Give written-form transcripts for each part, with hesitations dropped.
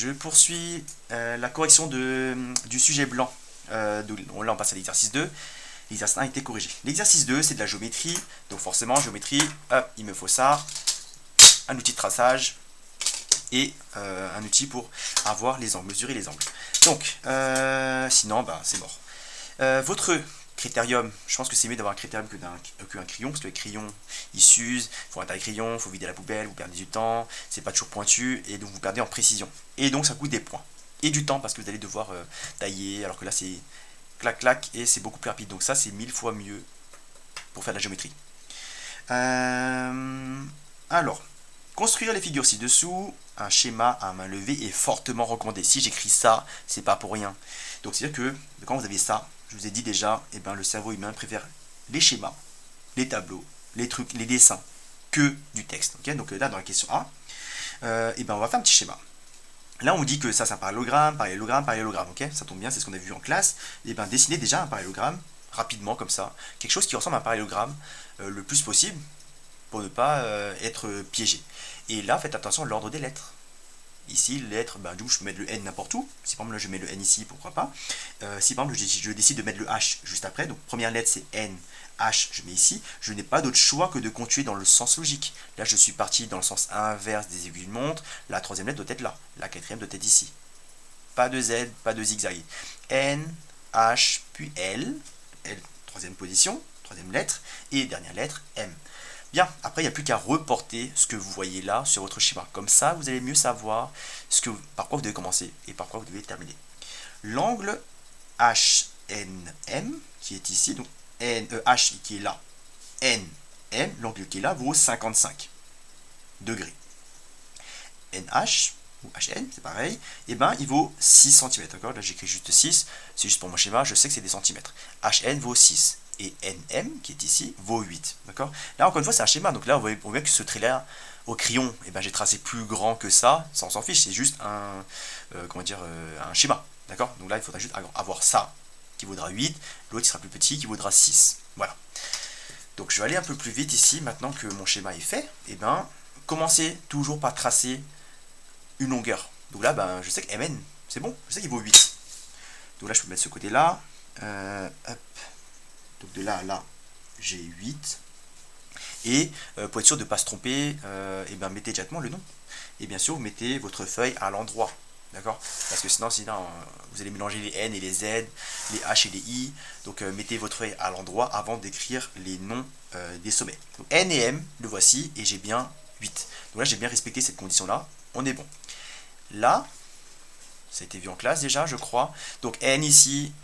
Je poursuis la correction du sujet blanc. Là, on passe à l'exercice 2. L'exercice 1 a été corrigé. L'exercice 2, c'est de la géométrie. Donc forcément, géométrie, hop, il me faut ça. Un outil de traçage et un outil pour avoir les angles, mesurer les angles. Donc, sinon, c'est mort. Votre critérium, je pense que c'est mieux d'avoir un critérium qu'un crayon, parce que les crayons, ils s'usent, il faut un taille crayon, il faut vider la poubelle, vous perdez du temps, c'est pas toujours pointu, et donc vous perdez en précision. Et donc ça coûte des points. Et du temps, parce que vous allez devoir tailler, alors que là c'est clac clac, et c'est beaucoup plus rapide. Donc ça c'est 1000 fois mieux pour faire de la géométrie. Alors, construire les figures ci-dessous, un schéma à main levée est fortement recommandé. Si j'écris ça, c'est pas pour rien. Donc c'est-à-dire que quand vous avez ça, je vous ai dit déjà, le cerveau humain préfère les schémas, les tableaux, les trucs, les dessins, que du texte. Okay, donc là, dans la question A, on va faire un petit schéma. Là, on vous dit que ça, c'est un parallélogramme, parallélogramme, parallélogramme. Okay, ça tombe bien, c'est ce qu'on a vu en classe. Dessinez déjà un parallélogramme, rapidement, comme ça. Quelque chose qui ressemble à un parallélogramme le plus possible, pour ne pas être piégé. Et là, faites attention à l'ordre des lettres. Ici, les lettres, du coup, je peux mettre le N n'importe où. Si par exemple, là, je mets le N ici, pourquoi pas. Si par exemple, je décide de mettre le H juste après, donc première lettre, c'est N, H, je mets ici, je n'ai pas d'autre choix que de continuer dans le sens logique. Là, je suis parti dans le sens inverse des aiguilles de montre. La troisième lettre doit être là. La quatrième doit être ici. Pas de Z, pas de zigzag. N, H, puis L, troisième position, troisième lettre, et dernière lettre, M. Bien, après il n'y a plus qu'à reporter ce que vous voyez là sur votre schéma. Comme ça, vous allez mieux savoir par quoi vous devez commencer et par quoi vous devez terminer. L'angle HNM, qui est ici, donc H qui est là, NM, l'angle qui est là, vaut 55 degrés. NH, ou HN, c'est pareil, il vaut 6 cm. D'accord, là j'écris juste 6, c'est juste pour mon schéma, je sais que c'est des centimètres. HN vaut 6. Et NM, qui est ici, vaut 8. D'accord. Là, encore une fois, c'est un schéma. Donc là, on voit que ce trait-là, au crayon, j'ai tracé plus grand que ça. Ça, on s'en fiche. C'est juste un schéma. D'accord. Donc là, il faudra juste avoir ça, qui vaudra 8. L'autre, il sera plus petit, qui vaudra 6. Voilà. Donc, je vais aller un peu plus vite ici, maintenant que mon schéma est fait. Commencez toujours par tracer une longueur. Donc là, je sais que MN, c'est bon. Je sais qu'il vaut 8. Donc là, je peux mettre ce côté-là. Hop. Donc de là à là, j'ai 8. Et pour être sûr de ne pas se tromper, mettez directement le nom. Et bien sûr, vous mettez votre feuille à l'endroit. D'accord. Parce que sinon, vous allez mélanger les N et les Z, les H et les I. Donc mettez votre feuille à l'endroit avant d'écrire les noms des sommets. Donc N et M, le voici, et j'ai bien 8. Donc là, j'ai bien respecté cette condition-là. On est bon. Là, ça a été vu en classe déjà, je crois. Donc N ici,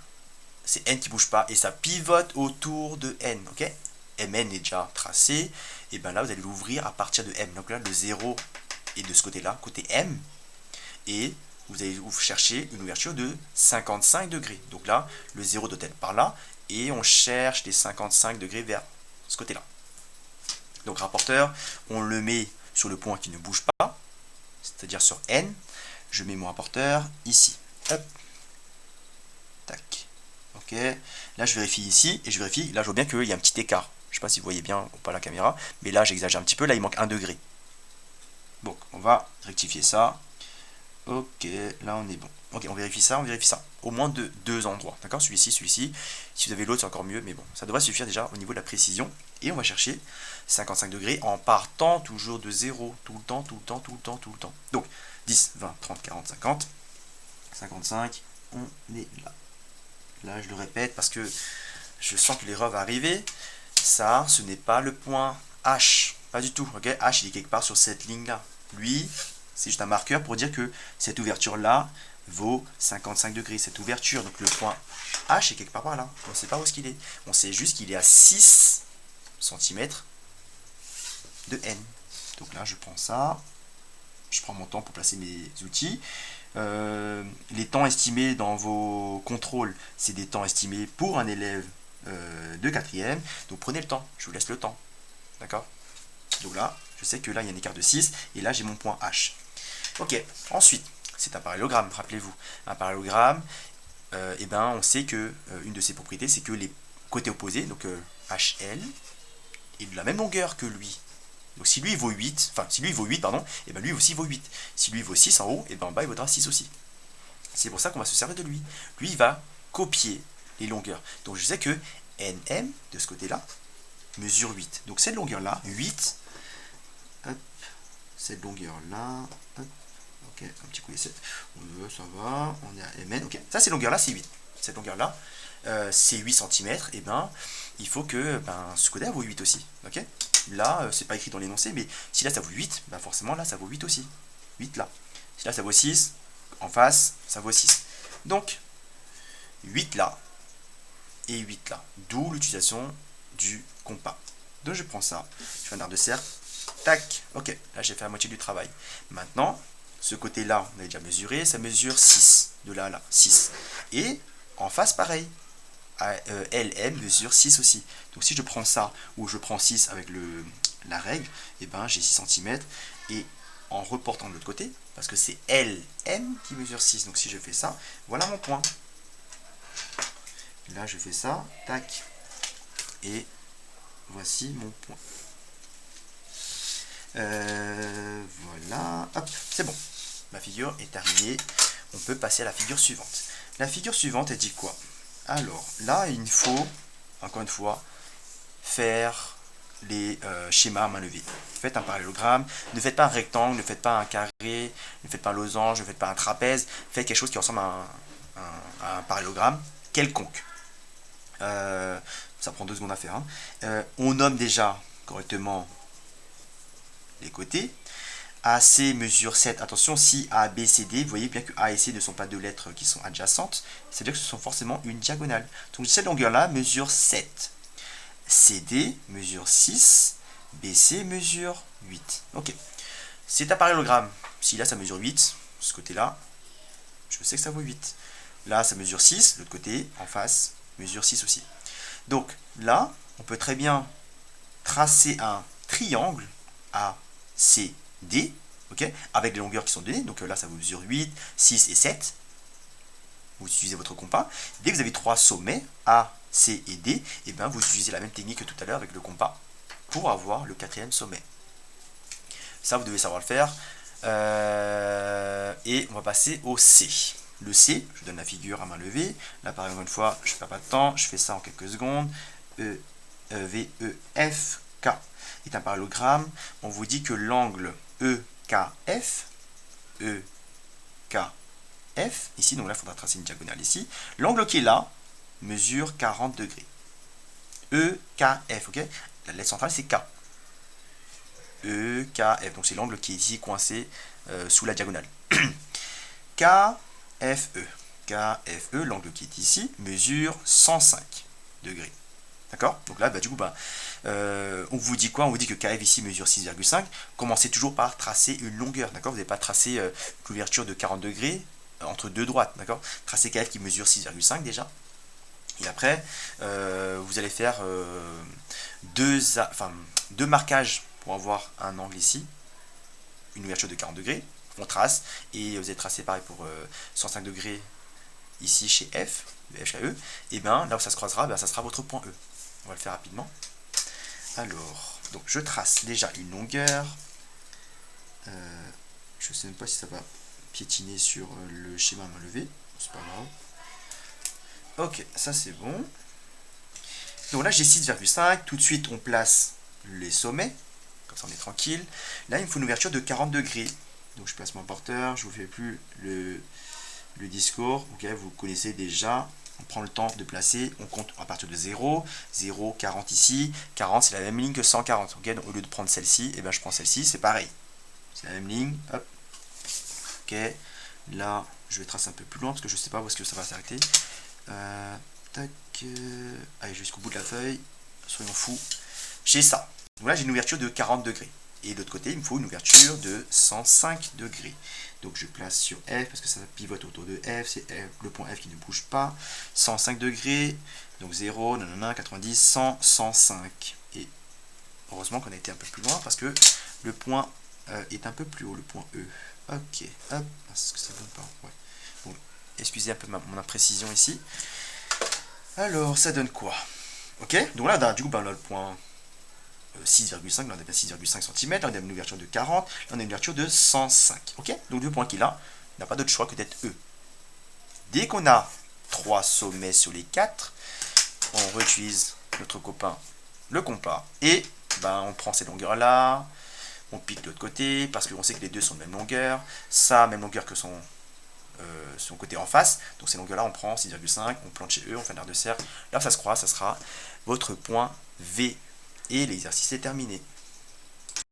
c'est N qui bouge pas et ça pivote autour de N. Ok, MN est déjà tracé. Et là, vous allez l'ouvrir à partir de M. Donc là, le 0 est de ce côté-là, côté M. Et vous allez chercher une ouverture de 55 degrés. Donc là, le 0 doit être par là. Et on cherche les 55 degrés vers ce côté-là. Donc rapporteur, on le met sur le point qui ne bouge pas, c'est-à-dire sur N. Je mets mon rapporteur ici. Hop. Tac. Ok, là je vérifie ici et je vérifie, là je vois bien qu'il y a un petit écart. Je ne sais pas si vous voyez bien ou pas la caméra, mais là j'exagère un petit peu, là il manque 1 degré. Donc on va rectifier ça. Ok, là on est bon. Ok, on vérifie ça. Au moins de 2 endroits, d'accord, celui-ci, celui-ci. Si vous avez l'autre c'est encore mieux, mais bon, ça devrait suffire déjà au niveau de la précision. Et on va chercher 55 degrés en partant toujours de 0, tout le temps, tout le temps, tout le temps, tout le temps. Donc 10, 20, 30, 40, 50, 55, on est là. Là, je le répète parce que je sens que l'erreur va arriver. Ça, ce n'est pas le point H. Pas du tout. Ok, H, il est quelque part sur cette ligne-là. Lui, c'est juste un marqueur pour dire que cette ouverture-là vaut 55 degrés. Cette ouverture, donc le point H est quelque part par là. On ne sait pas où est-ce qu'il est. On sait juste qu'il est à 6 cm de N. Donc là, je prends ça. Je prends mon temps pour placer mes outils. Les temps estimés dans vos contrôles, c'est des temps estimés pour un élève de 4e. Donc prenez le temps, je vous laisse le temps. D'accord. Donc là, je sais que là, il y a un écart de 6. Et là, j'ai mon point H. Ok, ensuite, c'est un parallélogramme, rappelez-vous. Un parallélogramme, on sait que une de ses propriétés, c'est que les côtés opposés, donc HL, est de la même longueur que lui. Donc si lui il vaut 8, enfin si lui il vaut 8, pardon, et ben lui aussi vaut 8. Si lui il vaut 6 en haut, et ben en bas il vaudra 6 aussi. C'est pour ça qu'on va se servir de lui. Lui il va copier les longueurs. Donc je sais que NM de ce côté-là mesure 8. Donc cette longueur-là, 8, hop, cette longueur-là, hop, ok, un petit coup d'essai, ça va, on est à MN, ok, ça cette longueur-là c'est 8. Cette longueur-là, c'est 8 cm, et ben il faut que ce côté-là vaut 8 aussi. Ok, là, c'est pas écrit dans l'énoncé, mais si là ça vaut 8, ben forcément là ça vaut 8 aussi. 8 là. Si là ça vaut 6, en face, ça vaut 6. Donc, 8 là et 8 là. D'où l'utilisation du compas. Donc je prends ça, je fais un arc de cercle, tac, ok, là j'ai fait la moitié du travail. Maintenant, ce côté-là, on a déjà mesuré, ça mesure 6, de là à là, 6. Et en face, pareil, LM mesure 6 aussi. Donc si je prends ça, ou je prends 6 avec la règle, et ben j'ai 6 cm, et en reportant de l'autre côté, parce que c'est LM qui mesure 6, donc si je fais ça, voilà mon point. Là je fais ça, tac, et voici mon point. Voilà, hop, c'est bon. Ma figure est terminée. On peut passer à la figure suivante. La figure suivante, elle dit quoi? Alors, là, il faut, encore une fois, faire les schémas à main levée. Faites un parallélogramme. Ne faites pas un rectangle, ne faites pas un carré, ne faites pas un losange, ne faites pas un trapèze. Faites quelque chose qui ressemble à un parallélogramme quelconque. Ça prend 2 secondes à faire. Hein. On nomme déjà correctement les côtés. AC mesure 7. Attention, si A, B, C, D, vous voyez bien que A et C ne sont pas deux lettres qui sont adjacentes, c'est-à-dire que ce sont forcément une diagonale. Donc cette longueur-là mesure 7. CD mesure 6. BC mesure 8. Ok. C'est un parallélogramme. Si là ça mesure 8, ce côté-là, je sais que ça vaut 8. Là ça mesure 6, l'autre côté, en face, mesure 6 aussi. Donc là, on peut très bien tracer un triangle AC, D, ok, avec les longueurs qui sont données. Donc là, ça vous mesure 8, 6 et 7. Vous utilisez votre compas. Dès que vous avez 3 sommets, A, C et D, et bien vous utilisez la même technique que tout à l'heure avec le compas pour avoir le 4e sommet. Ça, vous devez savoir le faire. Et on va passer au C. Le C, je donne la figure à main levée. Là, par exemple, une fois, je ne perds pas de temps, je fais ça en quelques secondes. E, V, E, F, K est un parallélogramme. On vous dit que l'angle EKF, EKF, ici, donc là, il faudra tracer une diagonale ici. L'angle qui est là mesure 40 degrés. EKF, ok? La lettre centrale, c'est K. EKF, donc c'est l'angle qui est ici coincé sous la diagonale. KFE, KFE, l'angle qui est ici, mesure 105 degrés. D'accord? Donc là, du coup, on vous dit quoi? On vous dit que KF ici mesure 6,5. Commencez toujours par tracer une longueur. D'accord? Vous n'avez pas tracé une ouverture de 40 degrés entre deux droites. D'accord? Tracez KF qui mesure 6,5 déjà. Et après, vous allez faire deux marquages pour avoir un angle ici. Une ouverture de 40 degrés. On trace. Et vous allez tracer pareil pour 105 degrés ici chez F, FKE. Et bien là où ça se croisera, ça sera votre point E. On va le faire rapidement. Alors, donc je trace déjà une longueur. Je ne sais même pas si ça va piétiner sur le schéma à main levée. C'est pas grave. Ok, ça c'est bon. Donc là j'ai 6,5. Tout de suite on place les sommets. Comme ça on est tranquille. Là il me faut une ouverture de 40 degrés. Donc je place mon porteur. Je ne vous fais plus le discours. Ok, vous connaissez déjà. On prend le temps de placer, on compte à partir de 0, 0, 40 ici, 40 c'est la même ligne que 140, ok, donc au lieu de prendre celle-ci, et ben je prends celle-ci, c'est pareil, c'est la même ligne, hop, ok, là je vais tracer un peu plus loin parce que je ne sais pas où est-ce que ça va s'arrêter, tac, allez jusqu'au bout de la feuille, soyons fous, j'ai ça, donc là j'ai une ouverture de 40 degrés, et de l'autre côté il me faut une ouverture de 105 degrés. Donc je place sur F parce que ça pivote autour de F, c'est le point F qui ne bouge pas. 105 degrés, donc 0, 90, 100, 105. Et heureusement qu'on a été un peu plus loin parce que le point est un peu plus haut, le point E. Ok, hop, est-ce que ça donne pas? Ouais. Bon, excusez un peu mon imprécision ici. Alors, ça donne quoi? Ok, donc là, du coup, là, le point 6,5, là on a bien 6,5 cm, là on a une ouverture de 40, là on a une ouverture de 105. Ok? Donc le point qui est là, il n'a pas d'autre choix que d'être E. Dès qu'on a 3 sommets sur les 4, on réutilise notre copain le compas et ben, on prend ces longueurs là, on pique de l'autre côté parce qu'on sait que les deux sont de même longueur, ça même longueur que son côté en face, donc ces longueurs là on prend 6,5, on plante chez E, on fait un arc de cercle, là ça se croise, ça sera votre point V et l'exercice est terminé.